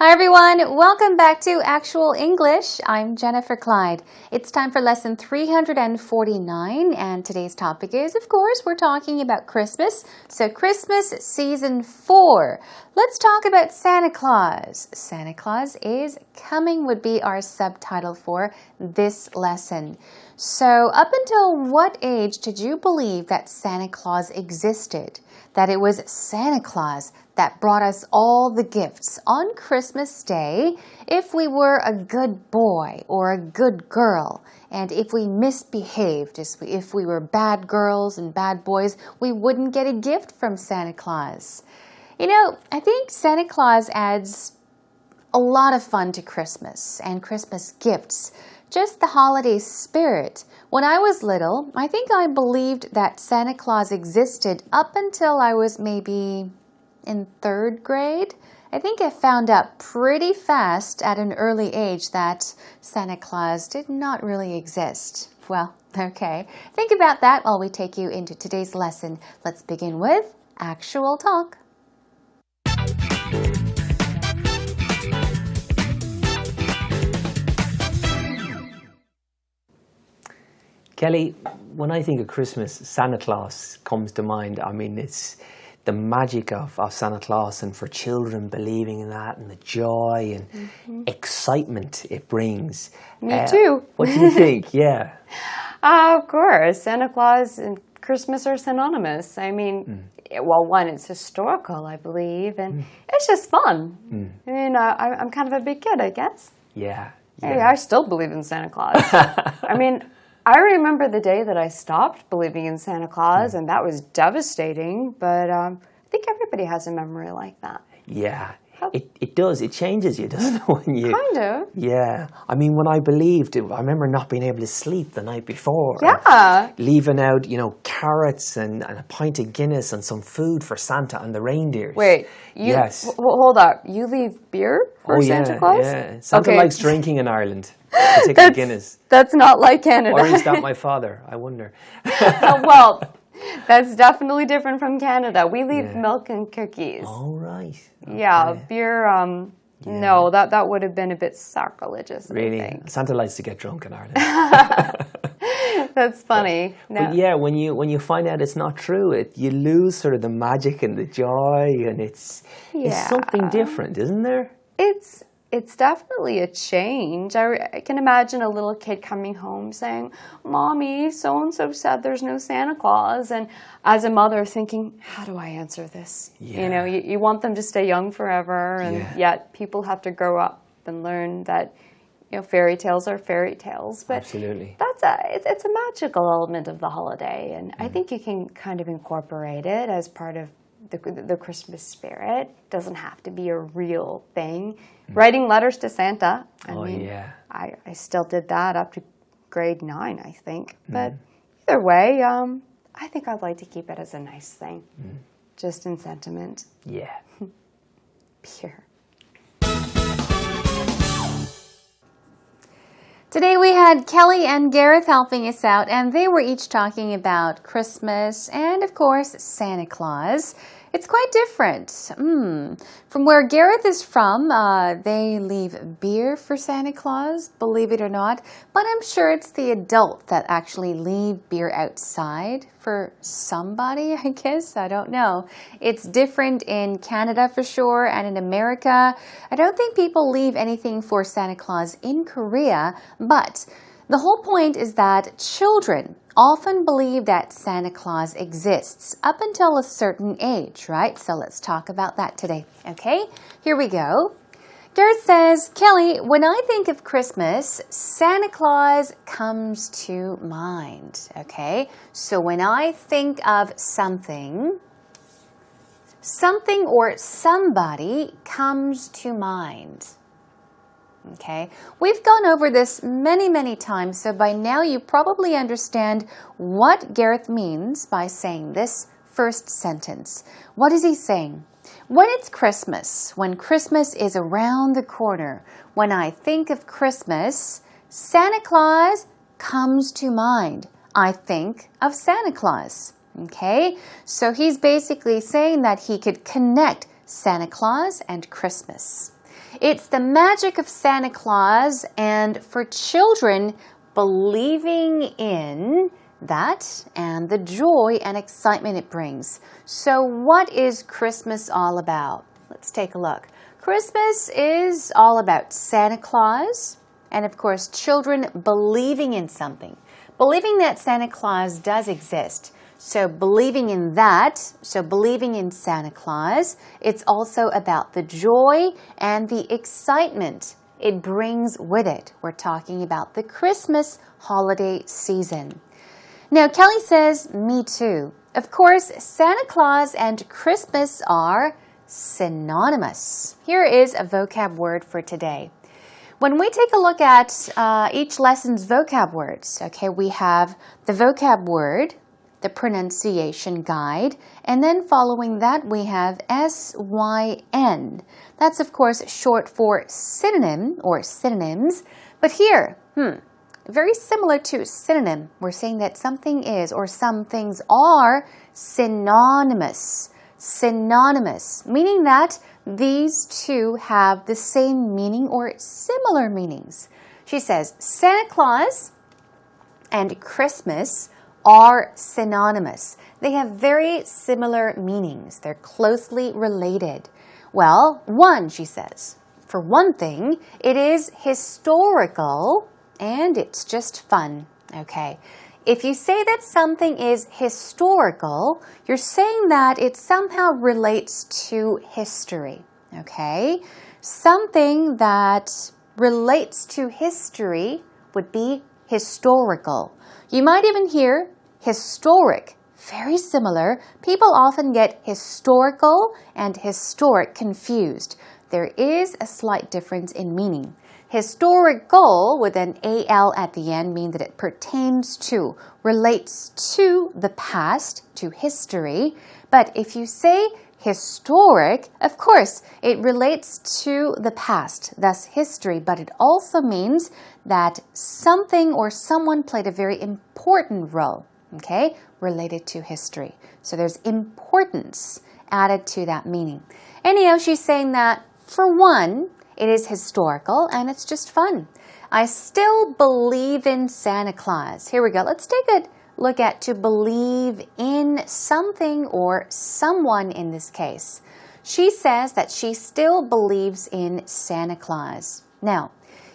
Hi everyone, welcome back to Actual English. I'm Jennifer Clyde. It's time for lesson 349 and today's topic is, of course, we're talking about Christmas. So Christmas season 4. Let's talk about Santa Claus. Santa Claus is coming would be our subtitle for this lesson. So up until what age did you believe that Santa Claus existed? That it was Santa Claus that brought us all the gifts on Christmas Day if we were a good boy or a good girl. And if we misbehaved, if we were bad girls and bad boys, we wouldn't get a gift from Santa Claus. You know, I think Santa Claus adds a lot of fun to Christmas and Christmas gifts. Just the holiday spirit. When I was little, I think I believed that Santa Claus existed up until I was maybe in 3rd grade. I think I found out pretty fast at an early age that Santa Claus did not really exist. Well, okay. Think about that while we take you into today's lesson. Let's begin with actual talk. Kelly, when I think of Christmas, Santa Claus comes to mind. I mean, it's the magic of Santa Claus and for children believing in that and the joy and excitement it brings. Me too. What do you think? Yeah. Of course. Santa Claus and Christmas are synonymous. I mean, well, one, it's historical, I believe, and it's just fun. I mean, I'm kind of a big kid, I guess. Yeah. Hey, I still believe in Santa Claus. I mean, I remember the day that I stopped believing in Santa Claus, and that was devastating, but I think everybody has a memory like that. Yeah, it does. It changes you, doesn't it? When you, kind of. Yeah. I mean, when I believed, I remember not being able to sleep the night before. Yeah. Leaving out, carrots and a pint of Guinness and some food for Santa and the reindeers. Wait, yes. Hold up. You leave beer for Santa Claus? Yeah. Santa likes drinking in Ireland. Particularly Guinness. That's not like Canada. Or is that my father? I wonder. Well, that's definitely different from Canada. We leave milk and cookies. Oh, right. Okay. Yeah, beer, no, that would have been a bit sacrilegious, really? I think. Santa likes to get drunk in Ireland. That's funny. But yeah, when you find out it's not true, you lose sort of the magic and the joy, and it's something different, isn't there? It's definitely a change. I can imagine a little kid coming home saying, "Mommy, so-and-so said there's no Santa Claus." And as a mother thinking, how do I answer this? Yeah. You want them to stay young forever, and yet people have to grow up and learn that, fairy tales are fairy tales. But absolutely. It's a magical element of the holiday, and I think you can kind of incorporate it as part of the Christmas spirit. It doesn't have to be a real thing. Writing letters to Santa. I still did that up to grade 9, I think. But either way, I think I'd like to keep it as a nice thing. Just in sentiment. Yeah. Pure. Today we had Kelly and Gareth helping us out, and they were each talking about Christmas and, of course, Santa Claus. It's quite different. From where Gareth is from, they leave beer for Santa Claus, believe it or not. But I'm sure it's the adult that actually leave beer outside for somebody, I guess. I don't know. It's different in Canada for sure, and in America. I don't think people leave anything for Santa Claus in Korea, but the whole point is that children often believe that Santa Claus exists up until a certain age, right? So let's talk about that today, okay? Here we go. Gareth says, Kelly, when I think of Christmas, Santa Claus comes to mind, okay? So when I think of something or somebody comes to mind. Okay, we've gone over this many times, so by now you probably understand what Gareth means by saying this first sentence. What is he saying? When it's Christmas, when Christmas is around the corner, when I think of Christmas, Santa Claus comes to mind. I think of Santa Claus. Okay, so he's basically saying that he could connect Santa Claus and Christmas. It's the magic of Santa Claus, and for children, believing in that and the joy and excitement it brings. So what is Christmas all about? Let's take a look. Christmas is all about Santa Claus and, of course, children believing in something. Believing that Santa Claus does exist. So believing in that, so believing in Santa Claus, it's also about the joy and the excitement it brings with it. We're talking about the Christmas holiday season. Now, Kelly says, me too. Of course, Santa Claus and Christmas are synonymous. Here is a vocab word for today. When we take a look at each lesson's vocab words, okay, we have the vocab word, the pronunciation guide, and then following that we have SYN. That's, of course, short for synonym or synonyms. But here, very similar to synonym, we're saying that something is or some things are synonymous. Synonymous, meaning that these two have the same meaning or similar meanings. She says Santa Claus and Christmas are synonymous. They have very similar meanings. They're closely related. Well, one, she says, for one thing, it is historical and it's just fun. Okay. If you say that something is historical, you're saying that it somehow relates to history. Okay? Something that relates to history would be historical. You might even hear historic. Very similar. People often get historical and historic confused. There is a slight difference in meaning. Historical with an AL at the end means that it pertains to, relates to the past, to history. But if you say historic, of course, it relates to the past, thus history, but it also means that something or someone played a very important role, okay, related to history. So there's importance added to that meaning. Anyhow, she's saying that for one, it is historical and it's just fun. I still believe in Santa Claus. Here we go. Let's take a look at to believe in something or someone in this case. She says that she still believes in Santa Claus. Now,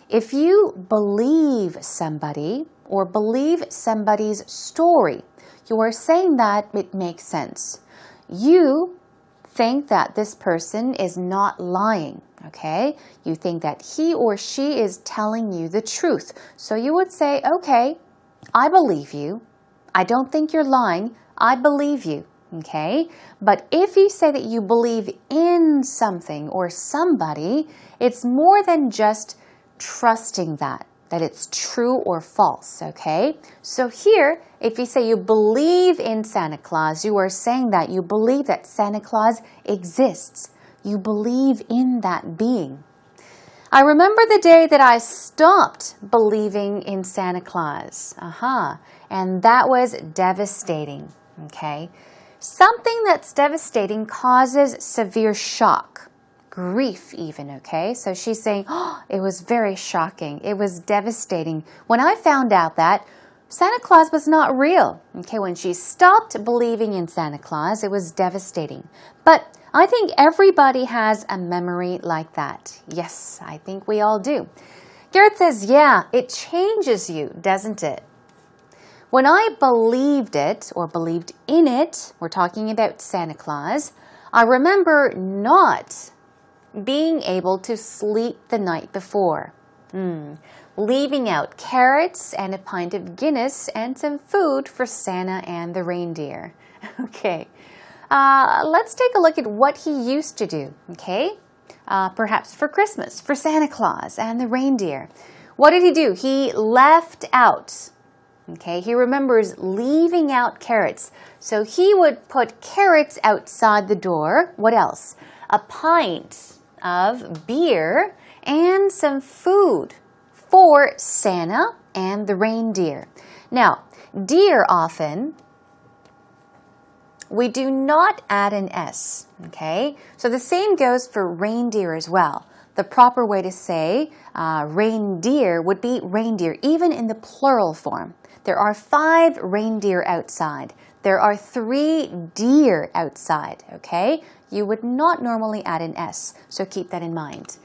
if you believe somebody or believe somebody's story, you are saying that it makes sense. You think that this person is not lying, okay? You think that he or she is telling you the truth. So you would say, okay, I believe you. I don't think you're lying. I believe you, okay? But if you say that you believe in something or somebody, it's more than just trusting that it's true or false, okay? So here, if you say you believe in Santa Claus, you are saying that you believe that Santa Claus exists. You believe in that being. I remember the day that I stopped believing in Santa Claus. And that was devastating, okay? Something that's devastating causes severe shock. Grief even, okay? So she's saying, oh, it was very shocking. It was devastating. When I found out that Santa Claus was not real, okay? When she stopped believing in Santa Claus, it was devastating. But I think everybody has a memory like that. Yes, I think we all do. Garrett says, yeah, it changes you, doesn't it? When I believed it or believed in it, we're talking about Santa Claus, I remember not being able to sleep the night before. Leaving out carrots and a pint of Guinness and some food for Santa and the reindeer. Okay, let's take a look at what he used to do, okay? Perhaps for Christmas, for Santa Claus and the reindeer. What did he do? He left out. Okay, he remembers leaving out carrots. So he would put carrots outside the door. What else? A pint of beer and some food for Santa and the reindeer. Now, deer often, we do not add an S, okay? So the same goes for reindeer as well. the proper way to say reindeer would be reindeer, even in the plural form. There are 5 reindeer outside. There are 3 deer outside, okay? You would not normally add an S, so keep that in mind.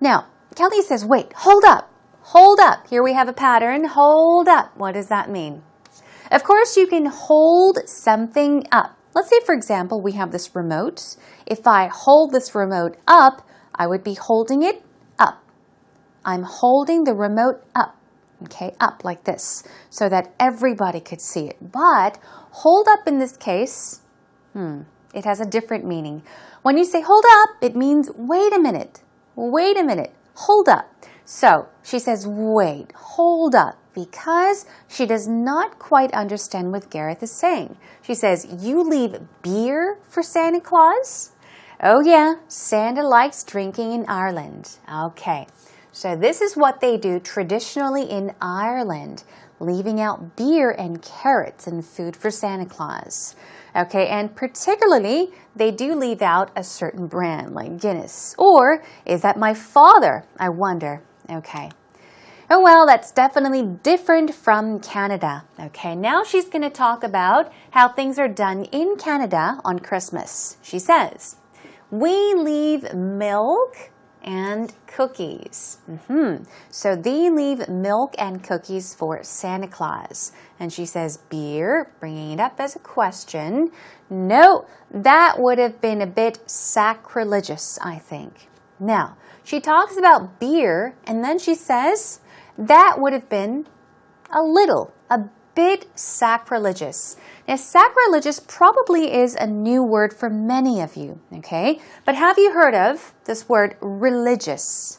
Now, Kelly says, wait, hold up. Hold up. Here we have a pattern. Hold up. What does that mean? Of course, you can hold something up. Let's say, for example, we have this remote. If I hold this remote up, I would be holding it up. I'm holding the remote up, okay, up like this, so that everybody could see it. But hold up in this case, it has a different meaning. When you say hold up, it means wait a minute, hold up. So she says, wait, hold up, because she does not quite understand what Gareth is saying. She says, you leave beer for Santa Claus? Oh yeah, Santa likes drinking in Ireland. Okay, so this is what they do traditionally in Ireland, leaving out beer and carrots and food for Santa Claus. Okay, and particularly, they do leave out a certain brand like Guinness. Or, is that my father? I wonder. Okay. Oh well, that's definitely different from Canada. Okay, now she's going to talk about how things are done in Canada on Christmas. She says, we leave milk and cookies. So they leave milk and cookies for Santa Claus. And she says, beer, bringing it up as a question. No, that would have been a bit sacrilegious, I think. Now, she talks about beer, and then she says, that would have been a bit sacrilegious. Now, sacrilegious probably is a new word for many of you, okay? But have you heard of this word religious?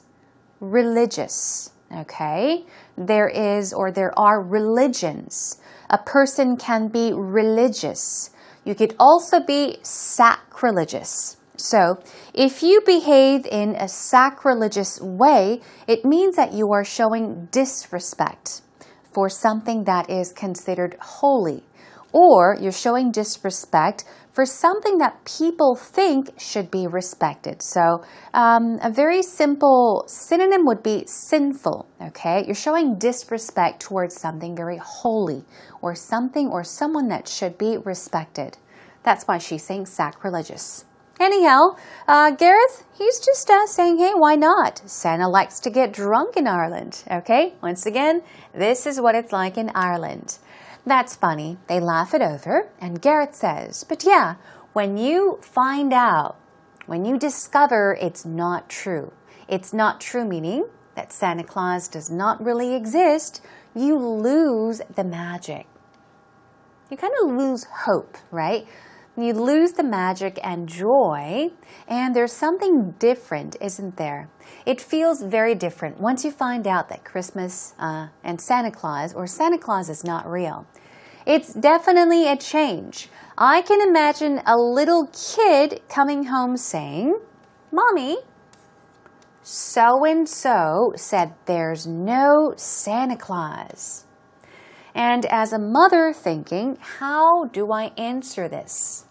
Religious, okay? There are religions. A person can be religious. You could also be sacrilegious. So, if you behave in a sacrilegious way, it means that you are showing disrespect for something that is considered holy, or you're showing disrespect for something that people think should be respected. So, a very simple synonym would be sinful, okay? You're showing disrespect towards something very holy, or something or someone that should be respected. That's why she's saying sacrilegious. Anyhow, Gareth, he's just saying, hey, why not? Santa likes to get drunk in Ireland, okay? Once again, this is what it's like in Ireland. That's funny. They laugh it over, and Gareth says, but yeah, when you find out, when you discover it's not true meaning that Santa Claus does not really exist, you lose the magic. You kind of lose hope, right? You lose the magic and joy, and there's something different, isn't there? It feels very different once you find out that Christmas and Santa Claus, or Santa Claus is not real. It's definitely a change. I can imagine a little kid coming home saying, Mommy, so-and-so said there's no Santa Claus. And as a mother thinking, how do I answer this?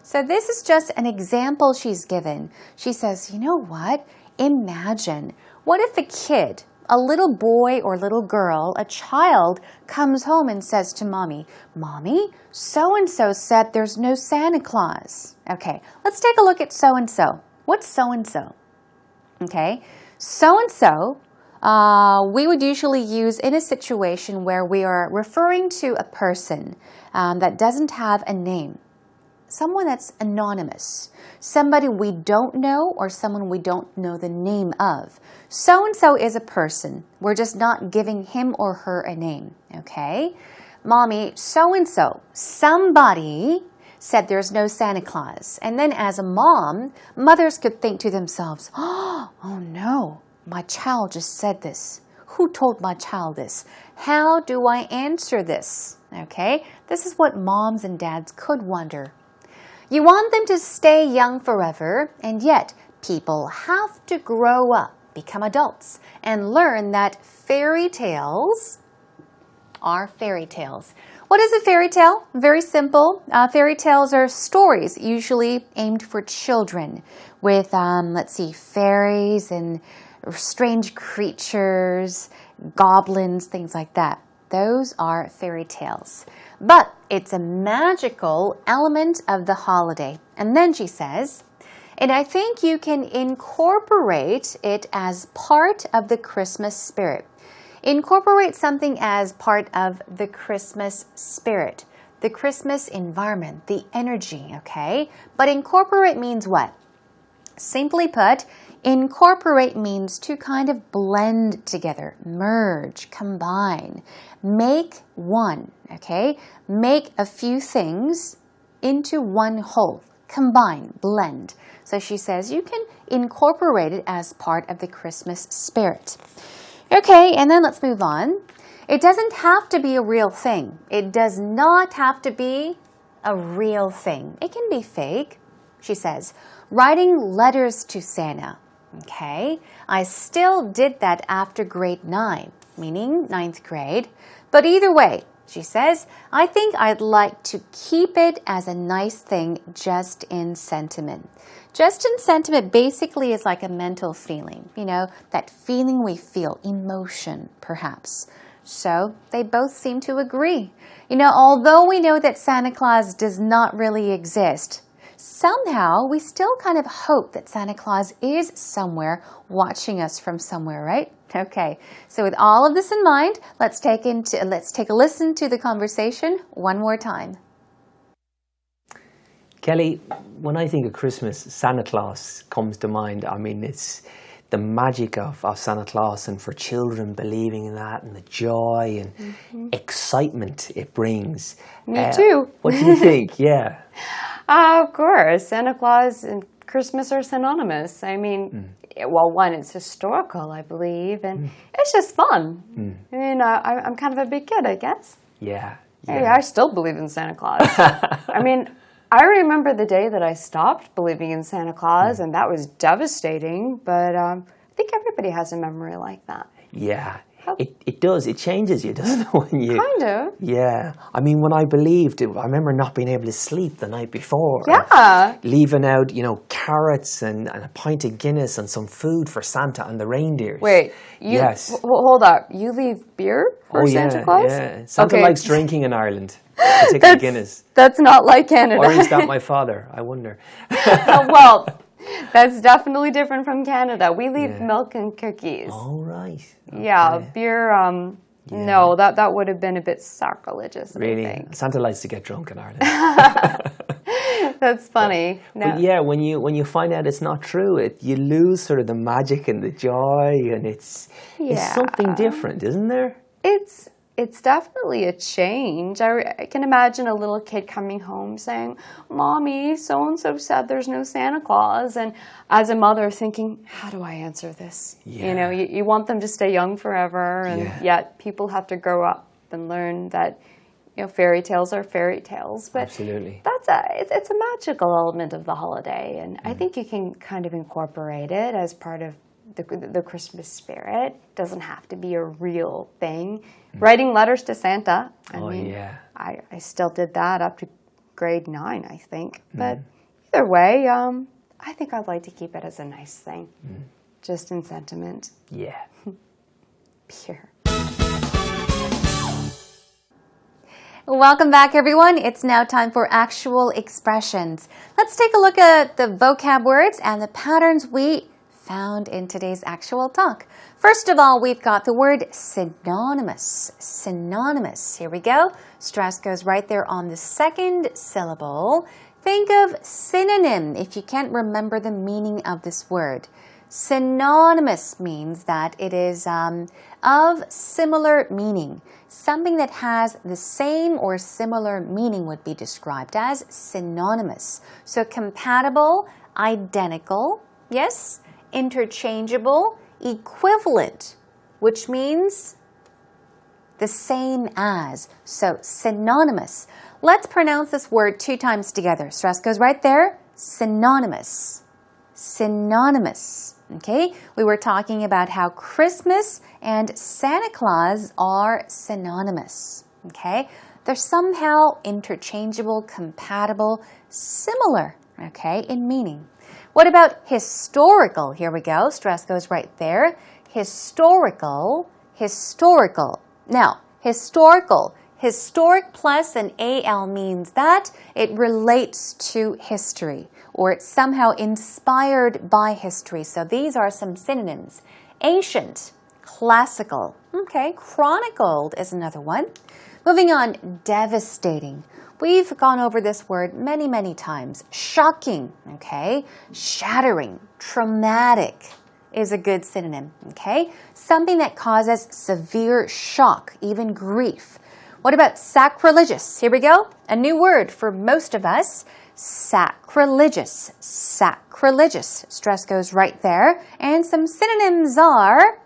So this is just an example she's given. She says, you know what? Imagine, what if a kid, a little boy or little girl, a child, comes home and says to Mommy, Mommy, so-and-so said there's no Santa Claus. Okay, let's take a look at so-and-so. What's so-and-so? Okay, so-and-so, we would usually use in a situation where we are referring to a person that doesn't have a name. Someone that's anonymous, somebody we don't know or someone we don't know the name of. So-and-so is a person. We're just not giving him or her a name, okay? Mommy, so-and-so, somebody said there's no Santa Claus. And then as a mom, mothers could think to themselves, oh no, my child just said this. Who told my child this? How do I answer this? Okay, this is what moms and dads could wonder. You want them to stay young forever, and yet people have to grow up, become adults, and learn that fairy tales are fairy tales. What is a fairy tale? Very simple. Fairy tales are stories usually aimed for children with, let's see, fairies and strange creatures, goblins, things like that. Those are fairy tales. But it's a magical element of the holiday. And then she says, and I think you can incorporate it as part of the Christmas spirit. Incorporate something as part of the Christmas spirit, the Christmas environment, the energy, okay? But incorporate means what? Simply put, incorporate means to kind of blend together, merge, combine, make one, okay? Make a few things into one whole, combine, blend. So she says you can incorporate it as part of the Christmas spirit. Okay, and then let's move on. It doesn't have to be a real thing. It does not have to be a real thing. It can be fake. She says, writing letters to Santa. Okay, I still did that after grade 9, meaning 9th grade. But either way, she says, I think I'd like to keep it as a nice thing just in sentiment. Just in sentiment basically is like a mental feeling, you know, that feeling we feel, emotion perhaps. So they both seem to agree. You know, although we know that Santa Claus does not really exist, somehow we still kind of hope that Santa Claus is somewhere watching us from somewhere, right? Okay, so with all of this in mind, let's take a listen to the conversation one more time. Kelly, when I think of Christmas, Santa Claus comes to mind. I mean, it's the magic of Santa Claus and for children believing in that and the joy and excitement it brings. Me too. What do you think? Yeah. Of course, Santa Claus and Christmas are synonymous. I mean, well, one, it's historical, I believe, and it's just fun. I mean, I'm kind of a big kid, I guess. Yeah. Hey, I still believe in Santa Claus. I mean, I remember the day that I stopped believing in Santa Claus, and that was devastating, but I think everybody has a memory like that. Yeah. It does. It changes you, doesn't it? When you, kind of. Yeah. I mean, when I believed it, I remember not being able to sleep the night before. Yeah. Leaving out, you know, carrots and a pint of Guinness and some food for Santa and the reindeers. Wait. Yes. Hold up. You leave beer for Santa Claus? Yeah. Santa Okay. likes drinking in Ireland, particularly Guinness. That's not like Canada. Or is that my father? I wonder. Well, that's definitely different from Canada. We leave milk and cookies. Oh, right. Okay. Yeah, beer, no, that would have been a bit sacrilegious, Really? I think. Santa likes to get drunk in Ireland. That's funny. But yeah, when you find out it's not true, you lose sort of the magic and the joy, and it's something different, isn't there? It's definitely a change. I can imagine a little kid coming home saying, Mommy, so-and-so said there's no Santa Claus. And as a mother thinking, how do I answer this? Yeah. You know, you want them to stay young forever, and yet people have to grow up and learn that, you know, fairy tales are fairy tales. But absolutely. It's a magical element of the holiday, and I think you can kind of incorporate it as part of the Christmas spirit. It doesn't have to be a real thing. Writing letters to Santa. I still did that up to grade 9, I think. But either way, I think I'd like to keep it as a nice thing, just in sentiment. Yeah. Pure. Welcome back, everyone. It's now time for actual expressions. Let's take a look at the vocab words and the patterns we found in today's actual talk. First of all, we've got the word synonymous. Synonymous. Here we go. Stress goes right there on the second syllable. Think of synonym if you can't remember the meaning of this word. Synonymous means that it is of similar meaning. Something that has the same or similar meaning would be described as synonymous. So compatible, identical, yes? Interchangeable, equivalent, which means the same as. So synonymous. Let's pronounce this word 2 times together. Stress goes right there. Synonymous. Synonymous. Okay? We were talking about how Christmas and Santa Claus are synonymous. Okay? They're somehow interchangeable, compatible, similar, okay, in meaning. What about historical? Here we go. Stress goes right there. Historical, historical. Now, historical. Historic plus an AL means that it relates to history or it's somehow inspired by history. So these are some synonyms. Ancient, classical. Okay, chronicled is another one. Moving on, devastating. We've gone over this word many, many times. Shocking, okay? Shattering, traumatic is a good synonym, okay? Something that causes severe shock, even grief. What about sacrilegious? Here we go. A new word for most of us. Sacrilegious. Sacrilegious. Stress goes right there. And some synonyms are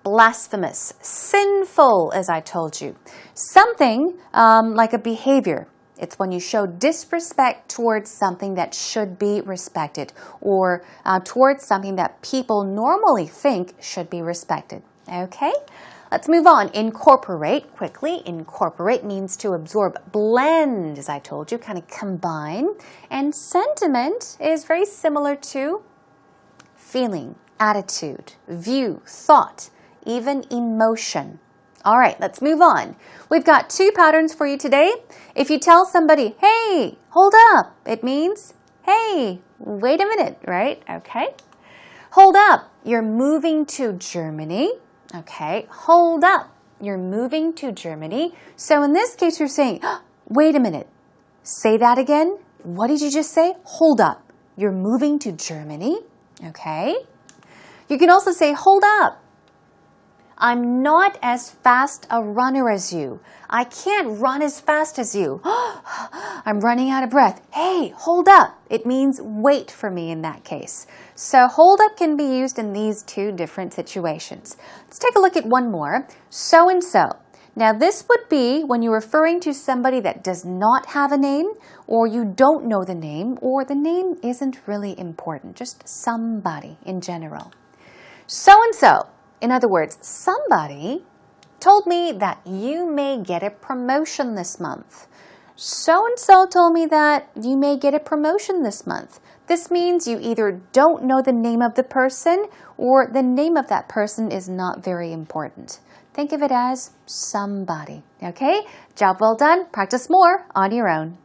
blasphemous, sinful, as I told you. Something like a behavior. It's when you show disrespect towards something that should be respected or towards something that people normally think should be respected. Okay? Let's move on. Incorporate, quickly. Incorporate means to absorb. Blend, as I told you, kind of combine. And sentiment is very similar to feeling, attitude, view, thought, even emotion. All right, let's move on. We've got two patterns for you today. If you tell somebody, hey, hold up, it means, hey, wait a minute, right? Okay. Hold up, you're moving to Germany. Okay, hold up, you're moving to Germany. So in this case, you're saying, oh, wait a minute. Say that again. What did you just say? Hold up, you're moving to Germany. Okay. You can also say, hold up. I'm not as fast a runner as you. I can't run as fast as you. I'm running out of breath. Hey, hold up. It means wait for me in that case. So hold up can be used in these two different situations. Let's take a look at one more. So and so. Now this would be when you're referring to somebody that does not have a name or you don't know the name or the name isn't really important. Just somebody in general. So and so. In other words, somebody told me that you may get a promotion this month. So-and-so told me that you may get a promotion this month. This means you either don't know the name of the person or the name of that person is not very important. Think of it as somebody, okay? Job well done. Practice more on your own.